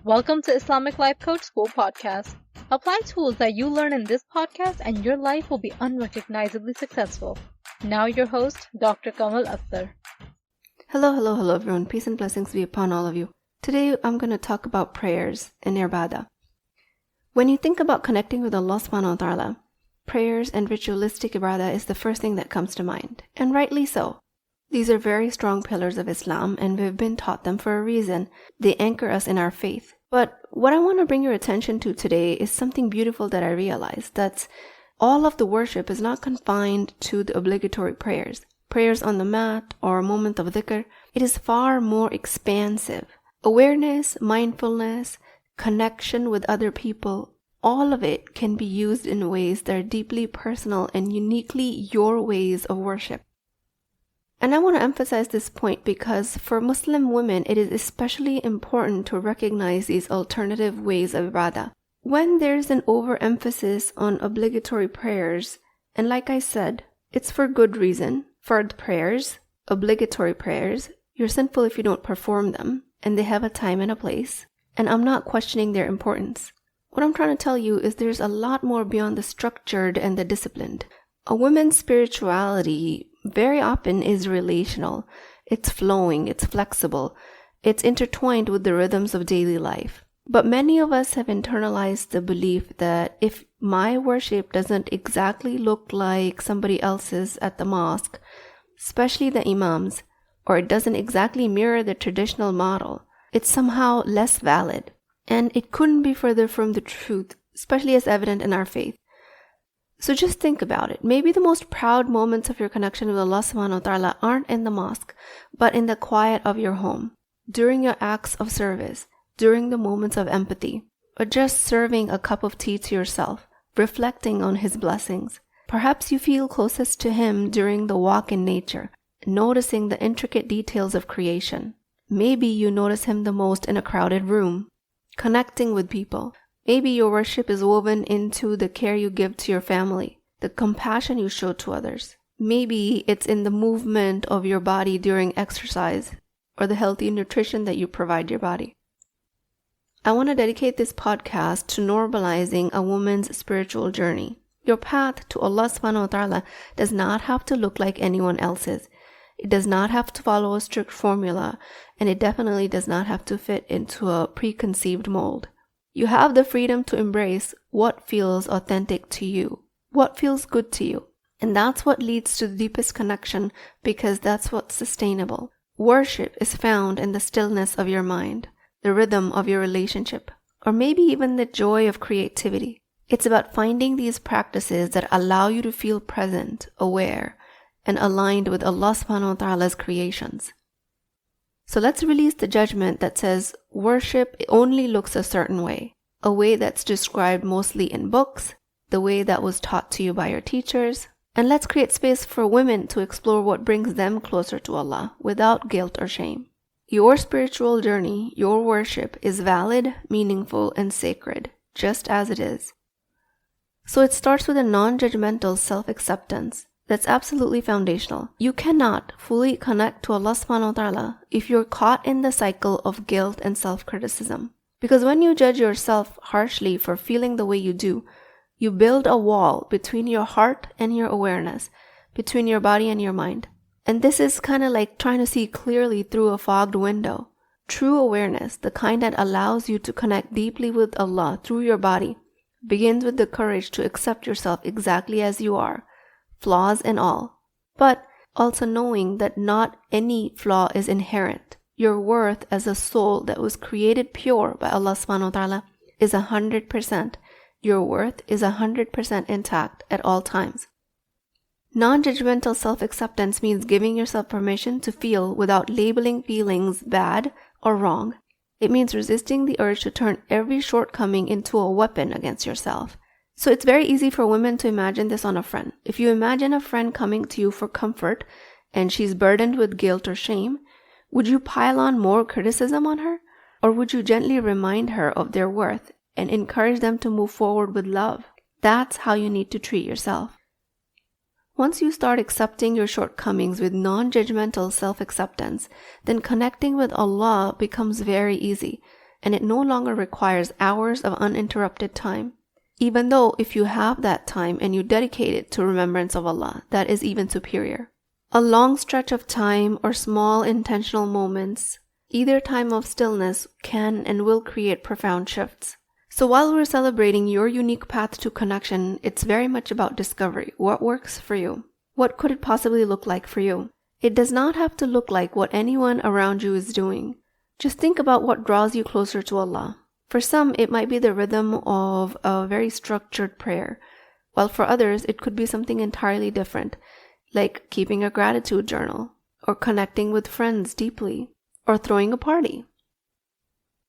Welcome to Islamic Life Coach School Podcast. Apply tools that you learn in this podcast and your life will be unrecognizably successful. Now your host, Dr. Kamal Akhtar. Hello everyone. Peace and blessings be upon all of you. Today I'm going to talk about prayers and ibadah. When you think about connecting with Allah SWT, prayers and ritualistic ibadah is the first thing that comes to mind, and rightly so. These are very strong pillars of Islam and we've been taught them for a reason. They anchor us in our faith. But what I want to bring your attention to today is something beautiful that I realized. That's all of the worship is not confined to the obligatory prayers on the mat or a moment of dhikr. It is far more expansive. Awareness, mindfulness, connection with other people, all of it can be used in ways that are deeply personal and uniquely your ways of worship. And I want to emphasize this point because for Muslim women, it is especially important to recognize these alternative ways of ibadah. When there's an overemphasis on obligatory prayers, and like I said, it's for good reason. Fard prayers, obligatory prayers, you're sinful if you don't perform them, and they have a time and a place. And I'm not questioning their importance. What I'm trying to tell you is there's a lot more beyond the structured and the disciplined. A woman's spirituality very often is relational. It's flowing, it's flexible, it's intertwined with the rhythms of daily life. But many of us have internalized the belief that if my worship doesn't exactly look like somebody else's at the mosque, especially the imams, or it doesn't exactly mirror the traditional model, it's somehow less valid. And it couldn't be further from the truth, especially as evident in our faith. So just think about it. Maybe the most proud moments of your connection with Allah SWT aren't in the mosque, but in the quiet of your home, during your acts of service, during the moments of empathy, or just serving a cup of tea to yourself, reflecting on His blessings. Perhaps you feel closest to Him during the walk in nature, noticing the intricate details of creation. Maybe you notice Him the most in a crowded room, connecting with people. Maybe your worship is woven into the care you give to your family, the compassion you show to others. Maybe it's in the movement of your body during exercise or the healthy nutrition that you provide your body. I want to dedicate this podcast to normalizing a woman's spiritual journey. Your path to Allah SWT does not have to look like anyone else's. It does not have to follow a strict formula, and it definitely does not have to fit into a preconceived mold. You have the freedom to embrace what feels authentic to you, what feels good to you. And that's what leads to the deepest connection because that's what's sustainable. Worship is found in the stillness of your mind, the rhythm of your relationship, or maybe even the joy of creativity. It's about finding these practices that allow you to feel present, aware, and aligned with Allah SWT creations. So let's release the judgment that says worship only looks a certain way, a way that's described mostly in books, the way that was taught to you by your teachers, and let's create space for women to explore what brings them closer to Allah without guilt or shame. Your spiritual journey, your worship is valid, meaningful, and sacred, just as it is. So it starts with a non-judgmental self-acceptance. That's absolutely foundational. You cannot fully connect to Allah SWT if you're caught in the cycle of guilt and self-criticism. Because when you judge yourself harshly for feeling the way you do, you build a wall between your heart and your awareness, between your body and your mind. And this is kind of like trying to see clearly through a fogged window. True awareness, the kind that allows you to connect deeply with Allah through your body, begins with the courage to accept yourself exactly as you are, flaws and all, but also knowing that not any flaw is inherent. Your worth as a soul that was created pure by Allah SWT is 100%. Your worth is 100% intact at all times. Non-judgmental self-acceptance means giving yourself permission to feel without labeling feelings bad or wrong. It means resisting the urge to turn every shortcoming into a weapon against yourself. So it's very easy for women to imagine this on a friend. If you imagine a friend coming to you for comfort and she's burdened with guilt or shame, would you pile on more criticism on her? Or would you gently remind her of their worth and encourage them to move forward with love? That's how you need to treat yourself. Once you start accepting your shortcomings with non-judgmental self-acceptance, then connecting with Allah becomes very easy. and it no longer requires hours of uninterrupted time. Even though if you have that time and you dedicate it to remembrance of Allah, that is even superior. A long stretch of time or small intentional moments, either time of stillness, can and will create profound shifts. So while we're celebrating your unique path to connection, it's very much about discovery. What works for you? What could it possibly look like for you? It does not have to look like what anyone around you is doing. Just think about what draws you closer to Allah. For some, it might be the rhythm of a very structured prayer, while for others, it could be something entirely different, like keeping a gratitude journal, or connecting with friends deeply, or throwing a party.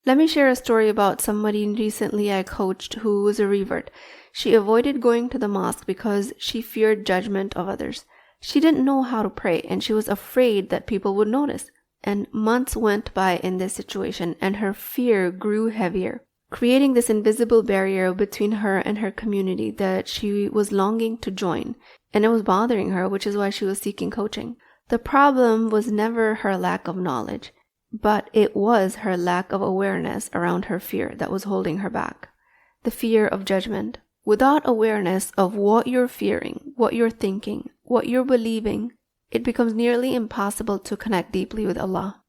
Let me share a story about somebody recently I coached who was a revert. She avoided going to the mosque because she feared judgment of others. She didn't know how to pray, and she was afraid that people would notice. And months went by in this situation, and her fear grew heavier, creating this invisible barrier between her and her community that she was longing to join, and it was bothering her, which is why she was seeking coaching. The problem was never her lack of knowledge, but it was her lack of awareness around her fear that was holding her back. The fear of judgment. Without awareness of what you're fearing, what you're thinking, what you're believing, it becomes nearly impossible to connect deeply with Allah.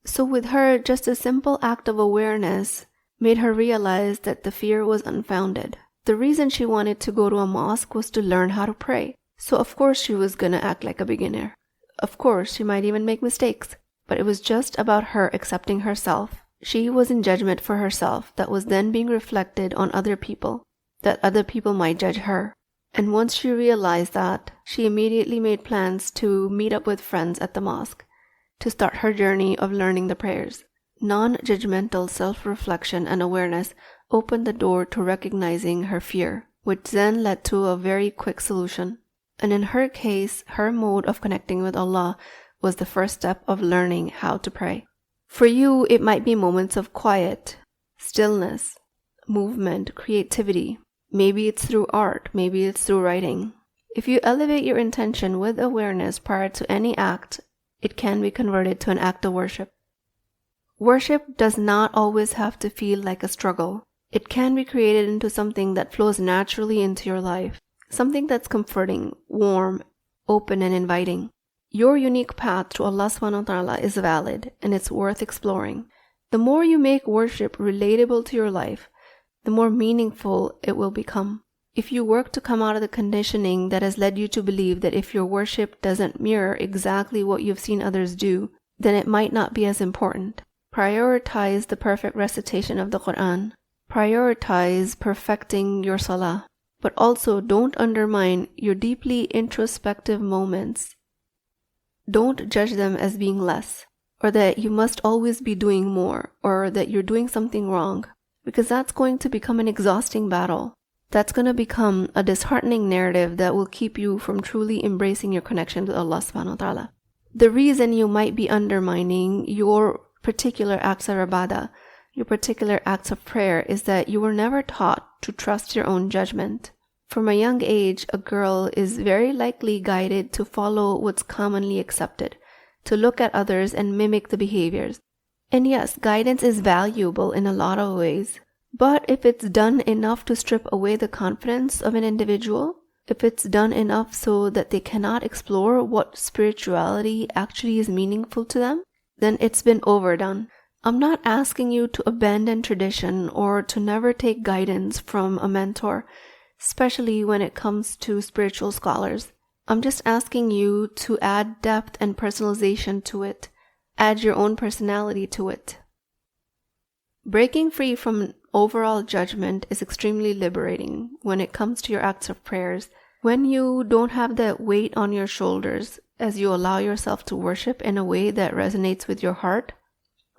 So with her, just a simple act of awareness made her realize that the fear was unfounded. The reason she wanted to go to a mosque was to learn how to pray. So of course she was gonna act like a beginner. Of course she might even make mistakes. But it was just about her accepting herself. She was in judgment for herself that was then being reflected on other people, that other people might judge her. And once she realized that, she immediately made plans to meet up with friends at the mosque to start her journey of learning the prayers. Non-judgmental self-reflection and awareness opened the door to recognizing her fear, which then led to a very quick solution. And in her case, her mode of connecting with Allah was the first step of learning how to pray. For you, it might be moments of quiet, stillness, movement, creativity. Maybe it's through art, maybe it's through writing. If you elevate your intention with awareness prior to any act, it can be converted to an act of worship. Worship does not always have to feel like a struggle. It can be created into something that flows naturally into your life, something that's comforting, warm, open, and inviting. Your unique path to Allah SWT is valid, and it's worth exploring. The more you make worship relatable to your life, the more meaningful it will become. If you work to come out of the conditioning that has led you to believe that if your worship doesn't mirror exactly what you've seen others do, then it might not be as important. Prioritize the perfect recitation of the Quran. Prioritize perfecting your salah. But also don't undermine your deeply introspective moments. Don't judge them as being less, or that you must always be doing more, or that you're doing something wrong. Because that's going to become an exhausting battle. That's going to become a disheartening narrative that will keep you from truly embracing your connection with Allah SWT. The reason you might be undermining your particular acts of ibadah, your particular acts of prayer, is that you were never taught to trust your own judgment. From a young age, a girl is very likely guided to follow what's commonly accepted, to look at others and mimic the behaviors. And yes, guidance is valuable in a lot of ways. But if it's done enough to strip away the confidence of an individual, if it's done enough so that they cannot explore what spirituality actually is meaningful to them, then it's been overdone. I'm not asking you to abandon tradition or to never take guidance from a mentor, especially when it comes to spiritual scholars. I'm just asking you to add depth and personalization to it. Add your own personality to it. Breaking free from overall judgment is extremely liberating when it comes to your acts of prayers. When you don't have that weight on your shoulders as you allow yourself to worship in a way that resonates with your heart,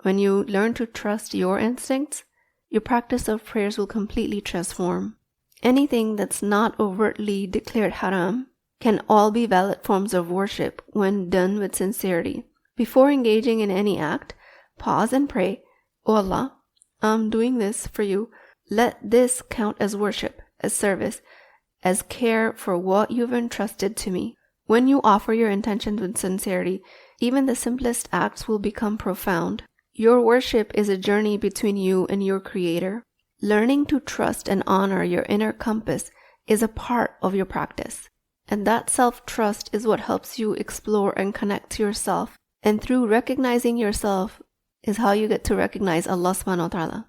when you learn to trust your instincts, your practice of prayers will completely transform. Anything that's not overtly declared haram can all be valid forms of worship when done with sincerity. Before engaging in any act, pause and pray, "Oh Allah, I'm doing this for you. Let this count as worship, as service, as care for what you've entrusted to me." When you offer your intentions with sincerity, even the simplest acts will become profound. Your worship is a journey between you and your Creator. Learning to trust and honor your inner compass is a part of your practice. And that self-trust is what helps you explore and connect to yourself. And through recognizing yourself is how you get to recognize Allah SWT.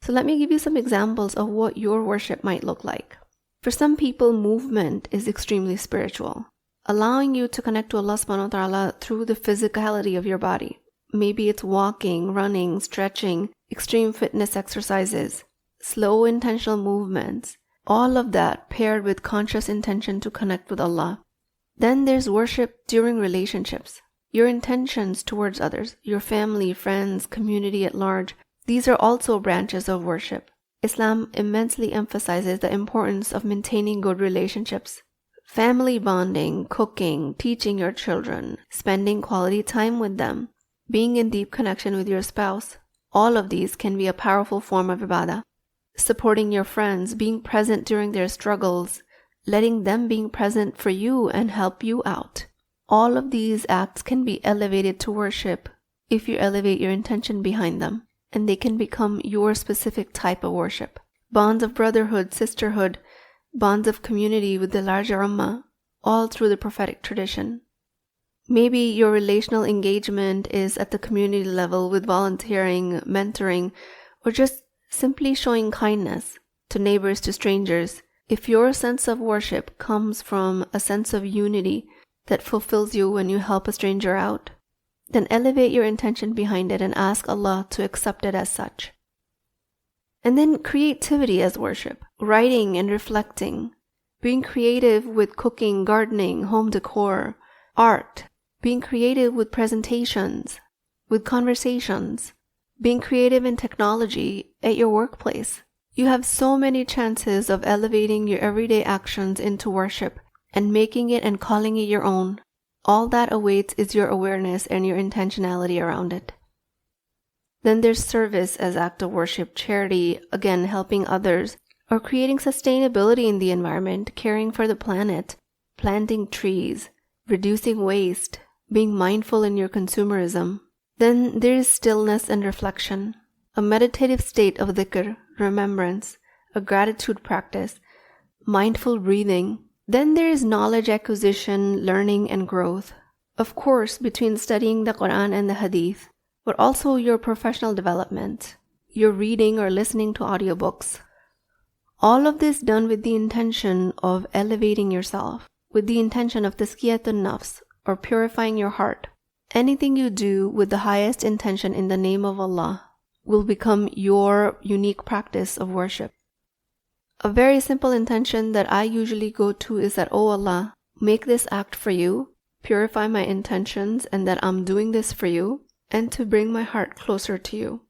So let me give you some examples of what your worship might look like. For some people, movement is extremely spiritual, allowing you to connect to Allah SWT through the physicality of your body. Maybe it's walking, running, stretching, extreme fitness exercises, slow intentional movements, all of that paired with conscious intention to connect with Allah. Then there's worship during relationships. Your intentions towards others, your family, friends, community at large, these are also branches of worship. Islam immensely emphasizes the importance of maintaining good relationships. Family bonding, cooking, teaching your children, spending quality time with them, being in deep connection with your spouse, all of these can be a powerful form of ibadah. Supporting your friends, being present during their struggles, letting them being present for you and help you out. All of these acts can be elevated to worship if you elevate your intention behind them, and they can become your specific type of worship. Bonds of brotherhood, sisterhood, bonds of community with the larger ummah, all through the prophetic tradition. Maybe your relational engagement is at the community level with volunteering, mentoring, or just simply showing kindness to neighbors, to strangers. If your sense of worship comes from a sense of unity that fulfills you when you help a stranger out, then elevate your intention behind it and ask Allah to accept it as such. And then creativity as worship, writing and reflecting, being creative with cooking, gardening, home decor, art, being creative with presentations, with conversations, being creative in technology at your workplace. You have so many chances of elevating your everyday actions into worship and making it and calling it your own. All that awaits is your awareness and your intentionality around it. Then there's service as act of worship, charity, again helping others, or creating sustainability in the environment, caring for the planet, planting trees, reducing waste, being mindful in your consumerism. Then there is stillness and reflection, a meditative state of dhikr, remembrance, a gratitude practice, mindful breathing. Then there is knowledge acquisition, learning, and growth. Of course, between studying the Quran and the Hadith, but also your professional development, your reading or listening to audiobooks. All of this done with the intention of elevating yourself, with the intention of tazkiyatun nafs, or purifying your heart. Anything you do with the highest intention in the name of Allah will become your unique practice of worship. A very simple intention that I usually go to is that, oh Allah, make this act for you, purify my intentions, and that I'm doing this for you, and to bring my heart closer to you.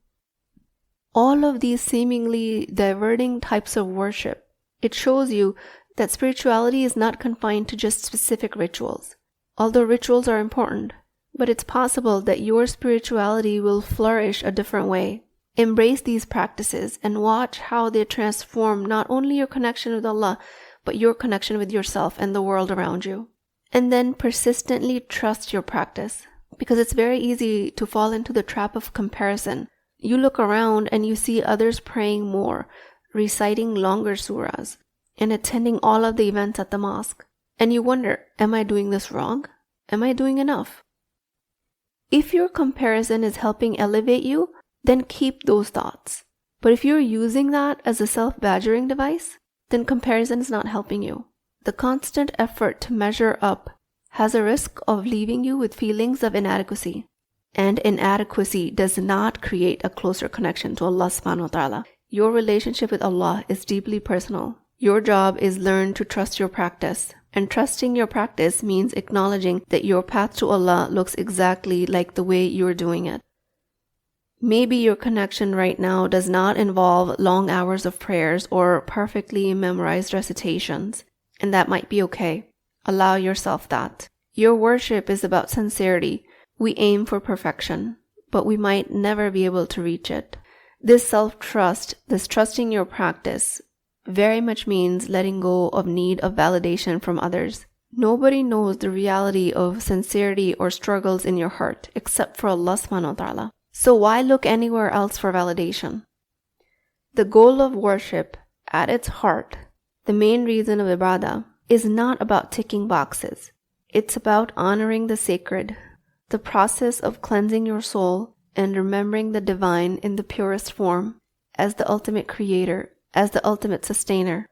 All of these seemingly diverting types of worship, it shows you that spirituality is not confined to just specific rituals. Although rituals are important, but it's possible that your spirituality will flourish a different way. Embrace these practices and watch how they transform not only your connection with Allah, but your connection with yourself and the world around you. And then persistently trust your practice, because it's very easy to fall into the trap of comparison. You look around and you see others praying more, reciting longer surahs, and attending all of the events at the mosque. And you wonder, am I doing this wrong? Am I doing enough? If your comparison is helping elevate you, then keep those thoughts. But if you're using that as a self-badgering device, then comparison is not helping you. The constant effort to measure up has a risk of leaving you with feelings of inadequacy. And inadequacy does not create a closer connection to Allah SWT. Your relationship with Allah is deeply personal. Your job is learn to trust your practice. And trusting your practice means acknowledging that your path to Allah looks exactly like the way you're doing it. Maybe your connection right now does not involve long hours of prayers or perfectly memorized recitations, and that might be okay. Allow yourself that. Your worship is about sincerity. We aim for perfection, but we might never be able to reach it. This self-trust, this trusting your practice, very much means letting go of need of validation from others. Nobody knows the reality of sincerity or struggles in your heart except for Allah SWT. So why look anywhere else for validation? The goal of worship, at its heart, the main reason of ibadah, is not about ticking boxes. It's about honoring the sacred, the process of cleansing your soul and remembering the divine in the purest form, as the ultimate creator, as the ultimate sustainer.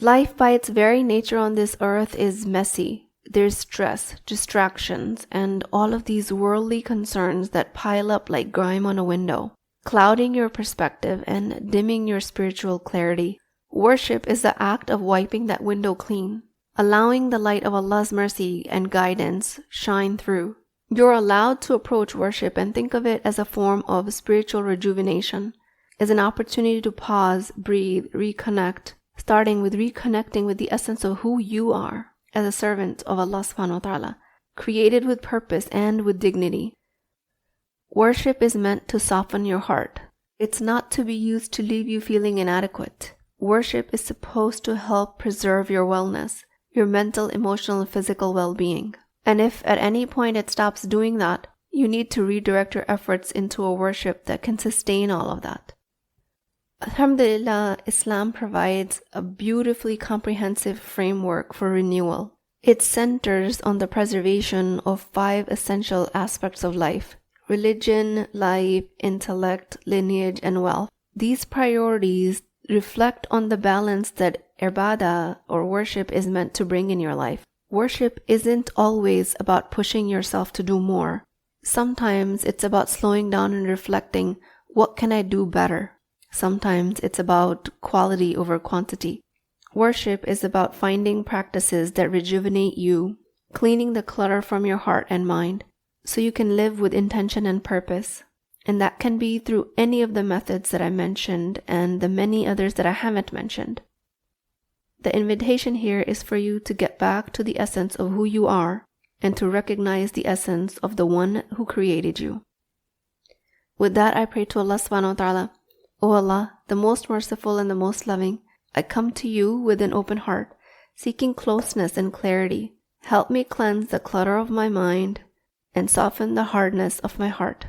Life by its very nature on this earth is messy. There's stress, distractions, and all of these worldly concerns that pile up like grime on a window, clouding your perspective and dimming your spiritual clarity. Worship is the act of wiping that window clean, allowing the light of Allah's mercy and guidance shine through. You're allowed to approach worship and think of it as a form of spiritual rejuvenation, as an opportunity to pause, breathe, reconnect, starting with reconnecting with the essence of who you are as a servant of Allah SWT, created with purpose and with dignity. Worship is meant to soften your heart. It's not to be used to leave you feeling inadequate. Worship is supposed to help preserve your wellness, your mental, emotional, and physical well-being. And if at any point it stops doing that, you need to redirect your efforts into a worship that can sustain all of that. Alhamdulillah, Islam provides a beautifully comprehensive framework for renewal. It centers on the preservation of 5 essential aspects of life: religion, life, intellect, lineage, and wealth. These priorities reflect on the balance that ibadah or worship is meant to bring in your life. Worship isn't always about pushing yourself to do more. Sometimes it's about slowing down and reflecting, what can I do better? Sometimes it's about quality over quantity. Worship is about finding practices that rejuvenate you, cleaning the clutter from your heart and mind, so you can live with intention and purpose. And that can be through any of the methods that I mentioned and the many others that I haven't mentioned. The invitation here is for you to get back to the essence of who you are and to recognize the essence of the one who created you. With that, I pray to Allah SWT, O Allah, the most merciful and the most loving, I come to you with an open heart, seeking closeness and clarity. Help me cleanse the clutter of my mind and soften the hardness of my heart.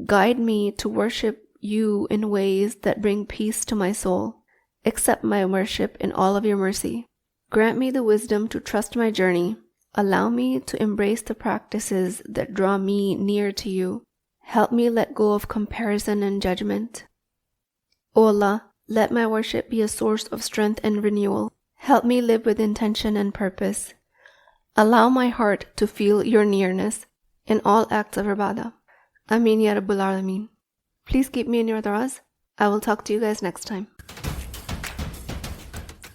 Guide me to worship you in ways that bring peace to my soul. Accept my worship in all of your mercy. Grant me the wisdom to trust my journey. Allow me to embrace the practices that draw me near to you. Help me let go of comparison and judgment. O Allah, let my worship be a source of strength and renewal. Help me live with intention and purpose. Allow my heart to feel your nearness in all acts of ibadah. Ameen Ya Rabbul Alameen. Please keep me in your du'as. I will talk to you guys next time.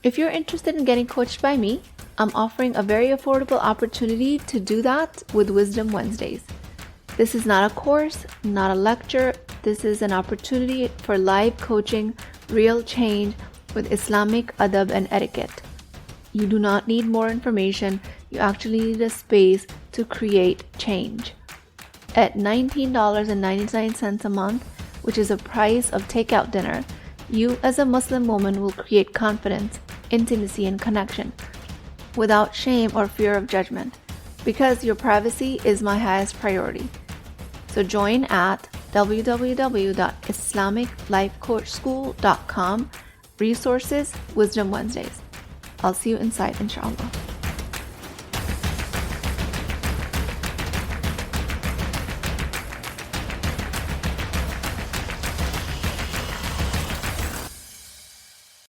If you're interested in getting coached by me, I'm offering a very affordable opportunity to do that with Wisdom Wednesdays. This is not a course, not a lecture. This is an opportunity for live coaching, real change with Islamic adab and etiquette. You do not need more information. You actually need a space to create change. At $19.99 a month, which is a price of takeout dinner, you as a Muslim woman will create confidence, intimacy, and connection without shame or fear of judgment, because your privacy is my highest priority. So join at www.islamiclifecoachschool.com, resources, Wisdom Wednesdays. I'll see you inside, inshallah.